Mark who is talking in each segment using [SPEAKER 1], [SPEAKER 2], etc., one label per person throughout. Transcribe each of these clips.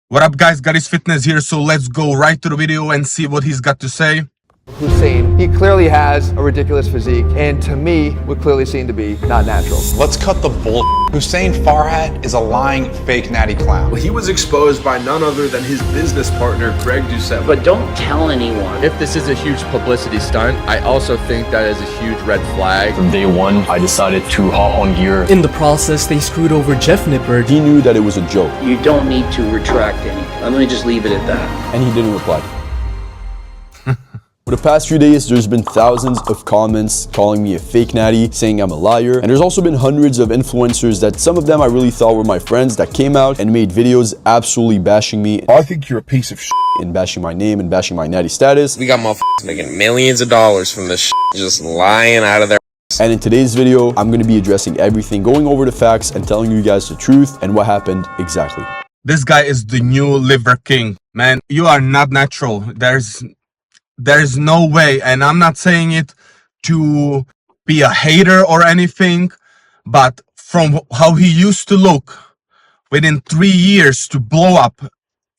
[SPEAKER 1] What up guys, Gary's Fitness here, so let's go right to the video and see what he's got to say.
[SPEAKER 2] Hussein, he clearly has a ridiculous physique, and to me, would clearly seem to be not natural.
[SPEAKER 3] Let's cut the bull. Hussein Farhat is a lying, fake natty clown.
[SPEAKER 4] Well, he was exposed by none other than his business partner, Greg Doucette.
[SPEAKER 5] But don't tell anyone.
[SPEAKER 6] If this is a huge publicity stunt, I also think that is a huge red flag.
[SPEAKER 7] From day one, I decided to hop on gear.
[SPEAKER 8] In the process, they screwed over Jeff Nipper.
[SPEAKER 9] He knew that it was a joke.
[SPEAKER 5] You don't need to retract anything. I'm gonna just leave it at that.
[SPEAKER 9] And he didn't reply. For the past few days, there's been thousands of comments calling me a fake natty, saying I'm a liar. And there's also been hundreds of influencers that some of them I really thought were my friends that came out and made videos absolutely bashing me.
[SPEAKER 4] I think you're a piece of shit.
[SPEAKER 9] And bashing my name and bashing my natty status.
[SPEAKER 10] We got motherfuckers making millions of dollars from this shit, just lying out of their ass.
[SPEAKER 9] And in today's video, I'm going to be addressing everything, going over the facts and telling you guys the truth and what happened exactly.
[SPEAKER 1] This guy is the new liver king. Man, you are not natural. There's no way, and I'm not saying it to be a hater or anything, but from how he used to look, within 3 years to blow up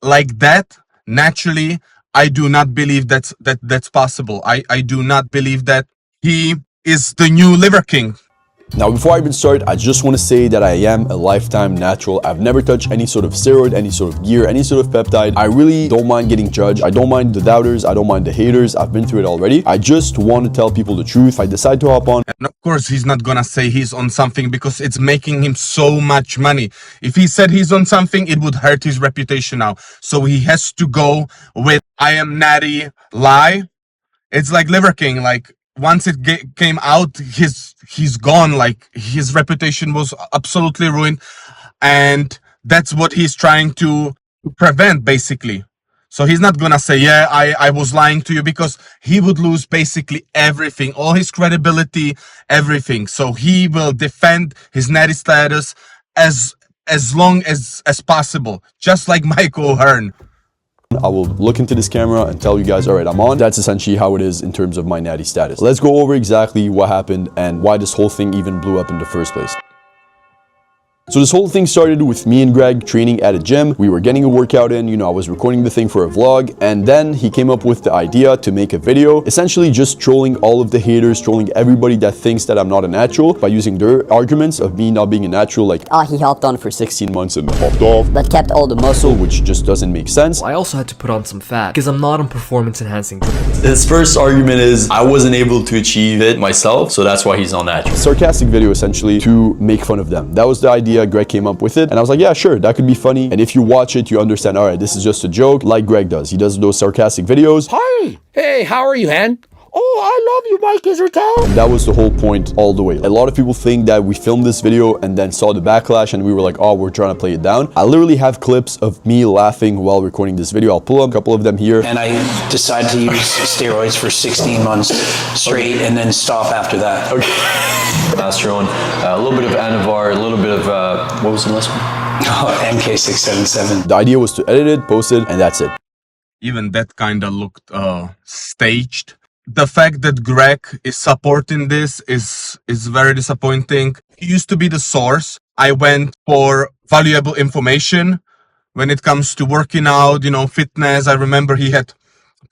[SPEAKER 1] like that, naturally, I do not believe that's possible. I do not believe that he is the new liver king.
[SPEAKER 9] Now, before I even start, I just want to say that I am a lifetime natural. I've never touched any sort of steroid, any sort of gear, any sort of peptide. I really don't mind getting judged. I don't mind the doubters. I don't mind the haters. I've been through it already. I just want to tell people the truth. If I decide to hop on.
[SPEAKER 1] And of course, he's not gonna say he's on something because it's making him so much money. If he said he's on something, it would hurt his reputation now. So he has to go with I am natty lie. It's like Liver King, like once it came out, he's gone. Like his reputation was absolutely ruined, and that's what he's trying to prevent, basically. So he's not gonna say, yeah, I was lying to you, because he would lose basically everything, all his credibility, everything. So he will defend his natty status as long as possible, just like Michael O'Hearn.
[SPEAKER 9] I will look into this camera and tell you guys, all right, I'm on. That's essentially how it is in terms of my natty status. Let's go over exactly what happened and why this whole thing even blew up in the first place. So this whole thing started with me and Greg training at a gym. We were getting a workout in, you know, I was recording the thing for a vlog, and then he came up with the idea to make a video, essentially just trolling all of the haters, trolling everybody that thinks that I'm not a natural by using their arguments of me not being a natural, like,
[SPEAKER 11] he hopped on for
[SPEAKER 9] 16 months and hopped off,
[SPEAKER 11] but kept all the muscle,
[SPEAKER 9] which just doesn't make sense.
[SPEAKER 8] I also had to put on some fat because I'm not on performance enhancing drugs.
[SPEAKER 7] His first argument is I wasn't able to achieve it myself, so that's why he's not natural.
[SPEAKER 9] Sarcastic video, essentially, to make fun of them. That was the idea. Greg came up with it, and I was like, yeah, sure, that could be funny. And if you watch it, you understand, all right, this is just a joke, like Greg does. He does those sarcastic videos.
[SPEAKER 12] Hi! Hey, how are you, Han? Oh, I love you, Mike Israel.
[SPEAKER 9] And that was the whole point all the way. A lot of people think that we filmed this video and then saw the backlash and we were like, oh, we're trying to play it down. I literally have clips of me laughing while recording this video. I'll pull up a couple of them here.
[SPEAKER 5] And I decided to use steroids for 16 months straight and then stop after that.
[SPEAKER 7] Okay. Masteron, a little bit of Anavar, a little bit of, what was the last one?
[SPEAKER 5] Oh, MK677.
[SPEAKER 9] The idea was to edit it, post it, and that's it.
[SPEAKER 1] Even that kind of looked staged. The fact that Greg is supporting this is very disappointing. He used to be the source. I went for valuable information when it comes to working out, you know, fitness. I remember he had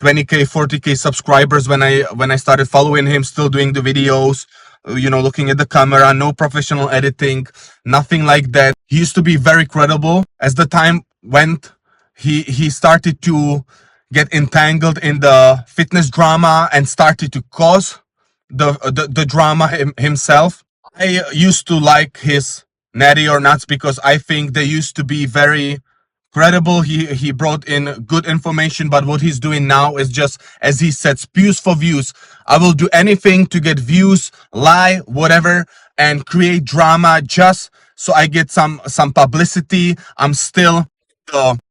[SPEAKER 1] 20K, 40K subscribers when I started following him, still doing the videos, you know, looking at the camera, no professional editing, nothing like that. He used to be very credible. As the time went, he started to get entangled in the fitness drama and started to cause the drama himself. I used to like his natty or nuts because I think they used to be very credible. He brought in good information, but what he's doing now is just, as he said, spews for views. I will do anything to get views, lie, whatever, and create drama just so I get some publicity. I'm still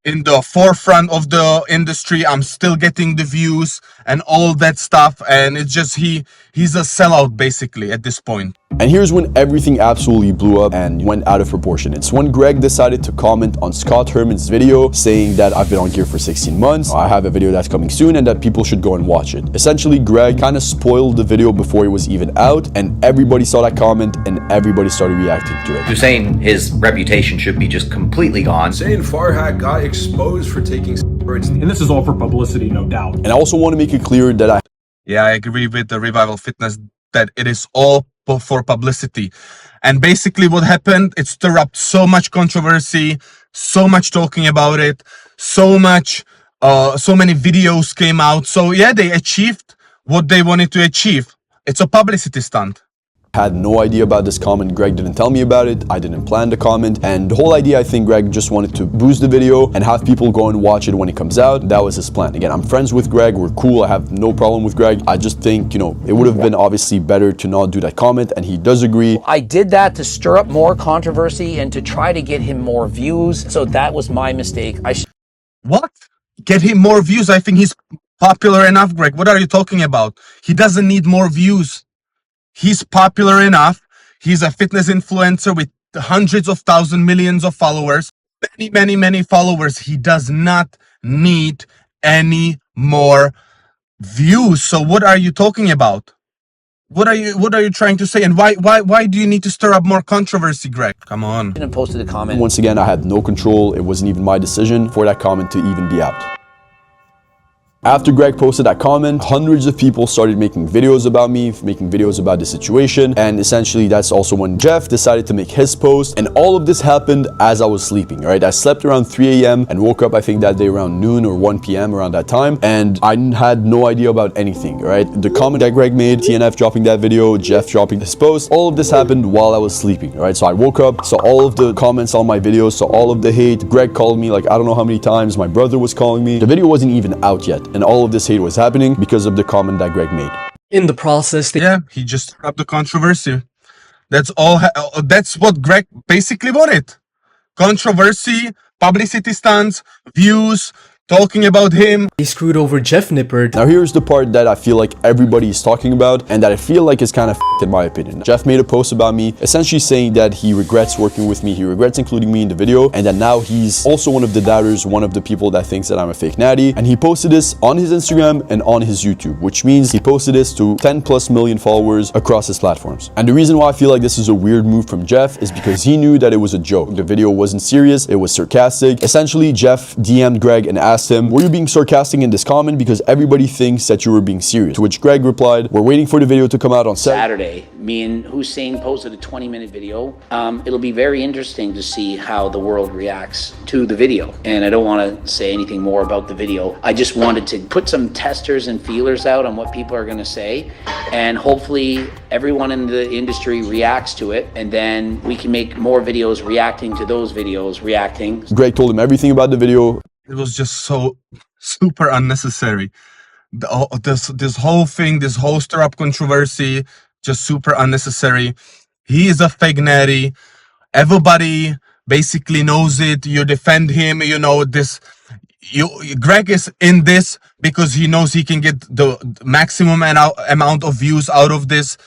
[SPEAKER 1] in the forefront of the industry. I'm still getting the views and all that stuff, and it's just he's a sellout basically at this point.
[SPEAKER 9] And here's when everything absolutely blew up and went out of proportion. It's when Greg decided to comment on Scott Herman's video saying that I've been on gear for 16 months. I have a video that's coming soon and that people should go and watch it. Essentially, Greg kind of spoiled the video before it was even out, and everybody saw that comment and everybody started reacting to it.
[SPEAKER 13] Hussein, his reputation should be just completely gone.
[SPEAKER 4] Hussein Farhat got exposed for taking steroids.
[SPEAKER 12] And this is all for publicity, no doubt.
[SPEAKER 9] And I also want to make it clear that
[SPEAKER 1] Yeah, I agree with the Revival Fitness that it is all for publicity. And basically what happened, it stirred up so much controversy, so much talking about it, so many videos came out. So yeah, they achieved what they wanted to achieve. It's a publicity stunt.
[SPEAKER 9] had no idea about this comment. Greg didn't tell me about it. I didn't plan the comment. And the whole idea, I think Greg just wanted to boost the video and have people go and watch it when it comes out. That was his plan. Again, I'm friends with Greg. We're cool. I have no problem with Greg. I just think, you know, it would have been obviously better to not do that comment. And he does agree.
[SPEAKER 5] I did that to stir up more controversy and to try to get him more views. So that was my mistake.
[SPEAKER 1] What? Get him more views? I think he's popular enough, Greg. What are you talking about? He doesn't need more views. He's popular enough. He's a fitness influencer with hundreds of thousands, millions of followers. Many followers. He does not need any more views. So what are you talking about? What are you trying to say? And why do you need to stir up more controversy, Greg? Come on.
[SPEAKER 5] I posted a comment.
[SPEAKER 9] Once again, I had no control. It wasn't even my decision for that comment to even be out. After Greg posted that comment, hundreds of people started making videos about me, making videos about the situation, and essentially that's also when Jeff decided to make his post, and all of this happened as I was sleeping, right? I slept around 3 a.m. and woke up, I think that day around noon or 1 p.m. around that time, and I had no idea about anything, right? The comment that Greg made, TNF dropping that video, Jeff dropping his post, all of this happened while I was sleeping, right? So I woke up, saw all of the comments on my videos, saw all of the hate. Greg called me like I don't know how many times, my brother was calling me. The video wasn't even out yet. And all of this hate was happening because of the comment that Greg made.
[SPEAKER 8] In the process,
[SPEAKER 1] yeah, he just stirred up the controversy. That's all. That's what Greg basically wanted. Controversy, publicity stunts, views, talking about him.
[SPEAKER 8] He screwed over Jeff Nippert.
[SPEAKER 9] Now here's the part that I feel like everybody is talking about and that I feel like is kind of in my opinion. Jeff made a post about me essentially saying that he regrets working with me, he regrets including me in the video, and that now he's also one of the doubters, one of the people that thinks that I'm a fake natty. And he posted this on his Instagram and on his YouTube, which means he posted this to 10+ million followers across his platforms. And the reason why I feel like this is a weird move from Jeff is because he knew that it was a joke. The video wasn't serious, it was sarcastic. Essentially, Jeff DM'd Greg and asked him, were you being sarcastic in this comment because everybody thinks that you were being serious? To which Greg replied, we're waiting for the video to come out on
[SPEAKER 5] Saturday. Me and Hussein posted a 20-minute video. It'll be very interesting to see how the world reacts to the video. And I don't want to say anything more about the video. I just wanted to put some testers and feelers out on what people are going to say. And hopefully everyone in the industry reacts to it. And then we can make more videos reacting to those videos reacting.
[SPEAKER 9] Greg told him everything about the video.
[SPEAKER 1] It was just so super unnecessary. This whole thing, this whole stir up controversy, just super unnecessary. He is a fake natty. Everybody basically knows it. You defend him, you know this. Greg is in this because he knows he can get the maximum amount of views out of this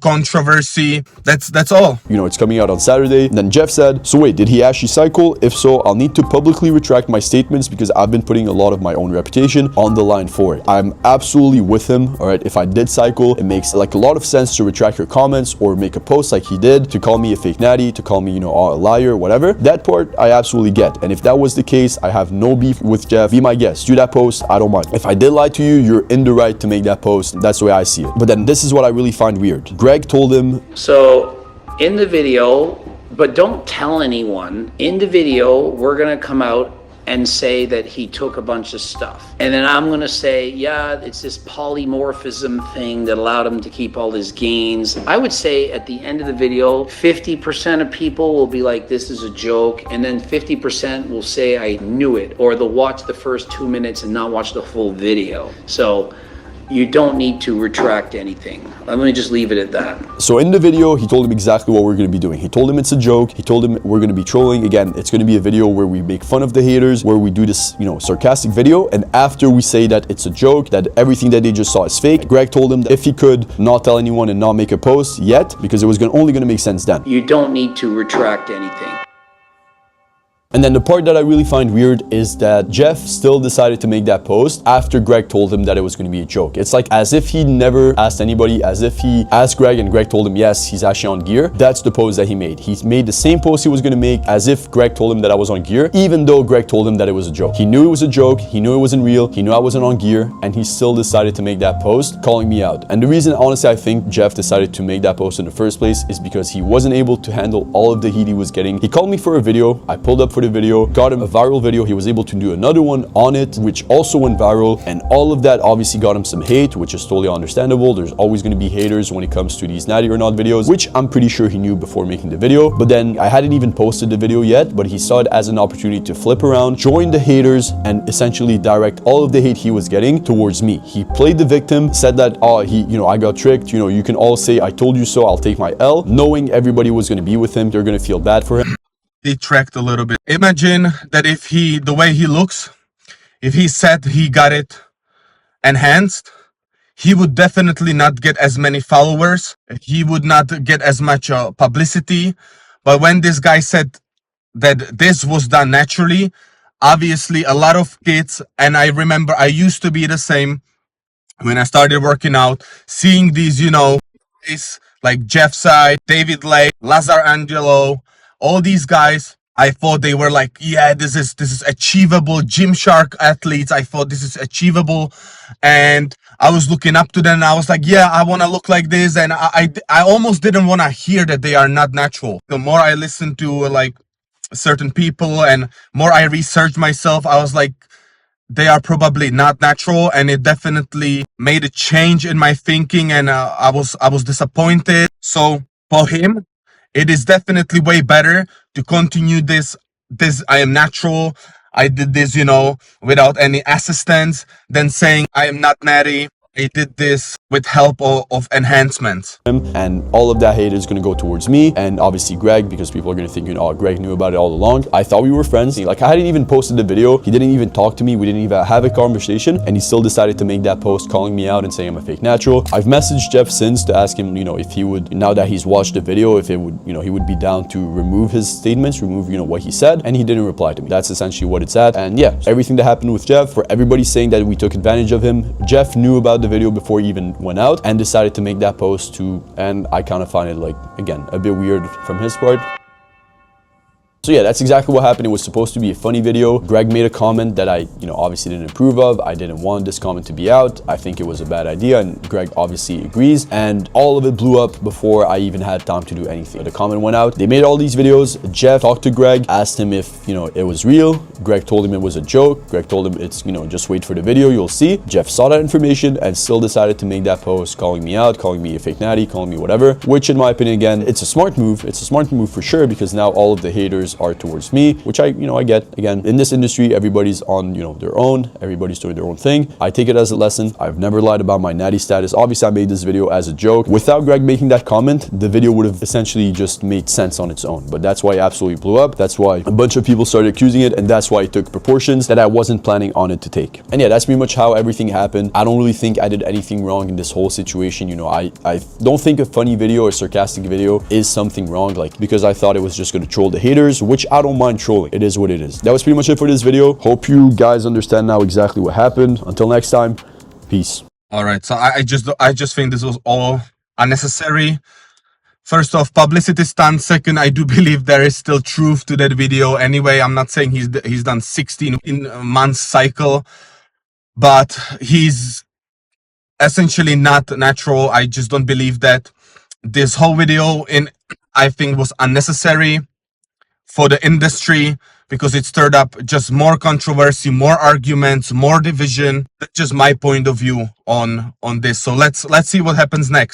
[SPEAKER 1] controversy. That's all.
[SPEAKER 9] You know, it's coming out on Saturday. And then Jeff said, so wait, did he actually cycle? If so, I'll need to publicly retract my statements because I've been putting a lot of my own reputation on the line for it. I'm absolutely with him, all right? If I did cycle, it makes like a lot of sense to retract your comments or make a post like he did, to call me a fake natty, to call me, you know, a liar, whatever. That part I absolutely get. And if that was the case, I have no beef with Jeff. Be my guest, do that post, I don't mind. If I did lie to you, you're in the right to make that post. That's the way I see it. But then this is what I really find weird. Greg told him,
[SPEAKER 5] so in the video, but don't tell anyone, in the video we're gonna come out and say that he took a bunch of stuff, and then I'm gonna say, yeah, it's this polymorphism thing that allowed him to keep all his gains. I would say at the end of the video, 50% of people will be like, this is a joke, and then 50% will say I knew it, or they'll watch the first 2 minutes and not watch the full video. So you don't need to retract anything. Let me just leave it at that.
[SPEAKER 9] So in the video, he told him exactly what we're going to be doing. He told him it's a joke. He told him we're going to be trolling. Again, it's going to be a video where we make fun of the haters, where we do this, you know, sarcastic video. And after we say that it's a joke, that everything that they just saw is fake, Greg told him that if he could not tell anyone and not make a post yet, because it was only going to make sense then.
[SPEAKER 5] You don't need to retract anything.
[SPEAKER 9] And then the part that I really find weird is that Jeff still decided to make that post after Greg told him that it was going to be a joke. It's like as if he never asked anybody, as if he asked Greg and Greg told him, yes, he's actually on gear. That's the post that he made. He made the same post he was going to make as if Greg told him that I was on gear, even though Greg told him that it was a joke. He knew it was a joke. He knew it wasn't real. He knew I wasn't on gear, and he still decided to make that post calling me out. And the reason, honestly, I think Jeff decided to make that post in the first place is because he wasn't able to handle all of the heat he was getting. He called me for a video. I pulled up for the video, got him a viral video. He was able to do another one on it, which also went viral, and all of that obviously got him some hate, which is totally understandable. There's always going to be haters when it comes to these natty or not videos, which I'm pretty sure he knew before making the video. But then I hadn't even posted the video yet, but he saw it as an opportunity to flip around, join the haters, and essentially direct all of the hate he was getting towards me. He played the victim, said that, oh, I got tricked, you can all say I told you so, I'll take my L, knowing everybody was going to be with him. They're going to feel bad for him.
[SPEAKER 1] Detract a little bit. Imagine that if the way he looks, if he said he got it enhanced, he would definitely not get as many followers. He would not get as much publicity. But when this guy said that this was done naturally, obviously a lot of kids, and I remember I used to be the same when I started working out, seeing these, like Jeff Side, David Lake, Lazar Angelo, all these guys, I thought they were like, yeah, this is achievable. Gymshark athletes, I thought this is achievable, and I was looking up to them. And I was like, yeah, I want to look like this, and I almost didn't want to hear that they are not natural. The more I listened to like certain people and more I researched myself, I was like, they are probably not natural, and it definitely made a change in my thinking, and I was disappointed. So for him, it is definitely way better to continue this I am natural, I did this, without any assistance, than saying I am not natty, I did this with help of enhancements.
[SPEAKER 9] And all of that hate is going to go towards me and obviously Greg, because people are going to think, oh, Greg knew about it all along. I thought we were friends. Like, I hadn't even posted the video. He didn't even talk to me. We didn't even have a conversation, and he still decided to make that post calling me out and saying I'm a fake natural. I've messaged Jeff since to ask him, if he would, now that he's watched the video, if it would, he would be down to remove his statements, remove, what he said, and he didn't reply to me. That's essentially what it's at. And yeah, everything that happened with Jeff, for everybody saying that we took advantage of him, Jeff knew about the video before he even went out and decided to make that post too, and I kind of find it, like, again, a bit weird from his part. So yeah, that's exactly what happened. It was supposed to be a funny video. Greg made a comment that I, obviously didn't approve of. I didn't want this comment to be out. I think it was a bad idea, and Greg obviously agrees. And all of it blew up before I even had time to do anything. The comment went out. They made all these videos. Jeff talked to Greg, asked him if, it was real. Greg told him it was a joke. Greg told him it's, just wait for the video, you'll see. Jeff saw that information and still decided to make that post calling me out, calling me a fake natty, calling me whatever, which in my opinion, again, it's a smart move. It's a smart move for sure, because now all of the haters are towards me, which I get. Again, in this industry, everybody's on, their own, everybody's doing their own thing. I take it as a lesson. I've never lied about my natty status. Obviously, I made this video as a joke. Without Greg making that comment, the video would have essentially just made sense on its own. But that's why it absolutely blew up. That's why a bunch of people started accusing it, and that's why it took proportions that I wasn't planning on it to take. And yeah, that's pretty much how everything happened. I don't really think I did anything wrong in this whole situation. I don't think a funny video or sarcastic video is something wrong, like, because I thought it was just going to troll the haters, which I don't mind trolling. It is what it is. That was pretty much it for this video. Hope you guys understand now exactly what happened. Until next time, peace.
[SPEAKER 1] All right, so I just think this was all unnecessary. First off, publicity stunt. Second, I do believe there is still truth to that video. Anyway, I'm not saying he's done 16 in a month cycle, but he's essentially not natural. I just don't believe that. This whole video, I think, was unnecessary for the industry, because it stirred up just more controversy, more arguments, more division. That's just my point of view on this. So let's see what happens next.